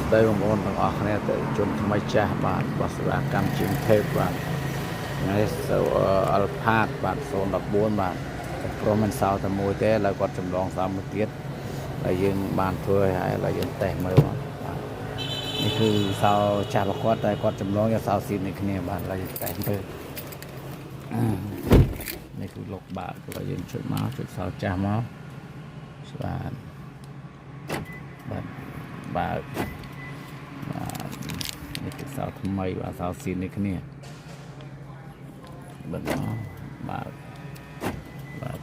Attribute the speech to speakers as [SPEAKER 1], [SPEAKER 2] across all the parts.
[SPEAKER 1] ស្ដីបងប្អូនទាំងអស់គ្នាទៅជនថ្មីចាស់បាទបស្រាកម្មជាងថេបបាទថ្ងៃអល់ផាតបាទ014បាទព្រមមិនសោតែមួយទេឥឡូវគាត់ចម្លងសោមួយទៀតហើយយើងបានធ្វើហើយឥឡូវយើងតេស្តមើលបាទនេះគឺសោចាស់របស់គាត់តែគាត់ចម្លងយកសោស៊ីននេះគ្នាបាទឥឡូវយើងតេស្តមើលនេះគឺលោកបាទឥឡូវយើងចុចមកចុចសោចាស់មកបាទបាទនេះគឺសោថ្មីបាទសោស៊ីននេះគ្នាបាទ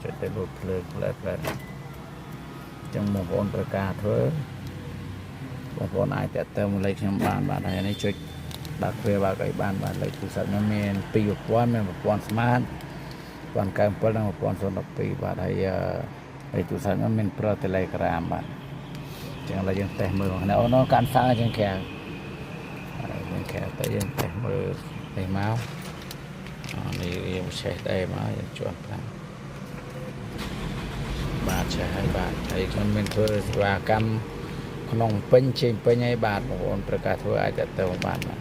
[SPEAKER 1] ចុចទៅលុបភ្លើងផ្លែអញ្ចឹងបងប្អូនត្រូវការធ្វើបងប្អូនអាចតាក់ទងមកលេខខ្ញុំបានបាទហើយនេះចុចបើកវាបើកអីបានបាទលេខទូរស័ព្ទខ្ញុំមាន2000មាន1000ស្មាត1097និង1012បាទហើយទូរស័ព្ទខ្ញុំមានប្រើ Telegram បាទចឹងឥឡូវយើងតេស្តមើលបងប្អូនកាន់សាចឹងក្រៅទៅយើងតេស្តមើលនេះមកនេះយើងឆេះដែរមកយើងជាប់ប្រាំបាទឆេះហើយបាទហើយខ្ញុំមានធ្វើសេវាកម្មក្នុងពេញជើងពេញហើយបាទបងប្អូនត្រូវការធ្វើអាចទៅបានបាទ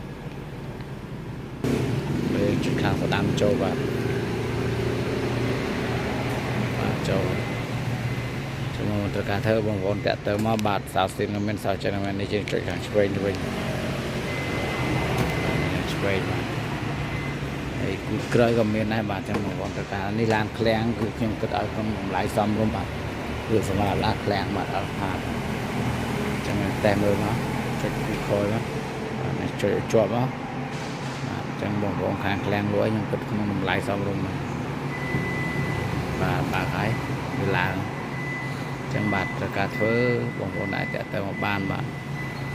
[SPEAKER 1] យើងជិះខាងស្ដាំចូលបាទចូលមកត្រូវការធ្វើបងប្អូនតាក់ទៅមកបាទសោស៊ីនក៏មានសោចិនក៏មាននេះយើងចុចខាងឆ្វេងទៅវិញឆ្វេងបាទហើយគូក្រោយក៏មានដែរបាទចឹងបងប្អូនត្រូវការនេះឡានឃ្លាំងគឺខ្ញុំគិតឲ្យក្នុងតម្លៃសមរម្យបាទគឺសម្រាប់ឡានឃ្លាំងបាទអល់ផាតចឹងតែមើលមកចុចគូក្រោយមកបាទចុចជាប់មកបាទចឹងបងប្អូនខាងឃ្លាំងលួយខ្ញុំគិតក្នុងតម្លៃសមរម្យបាទបាទហើយវាឡើងចឹងបាទត្រូវការធ្វើបងប្អូនអាចតាក់ទងមកបានបាទ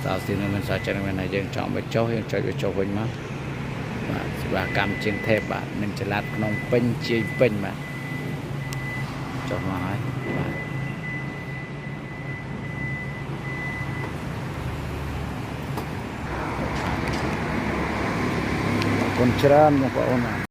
[SPEAKER 1] សោស៊ីនមិនសោចិនមិនហើយយើងចង់បញ្ចុះយើងចុចបញ្ចុះវិញមកបាទសេវាកម្មជាងថេបបាទនឹងចល័តក្នុងពេញជាពេញបាទចុះមកហើយបាទអរគុណច្រើនបងប្អូន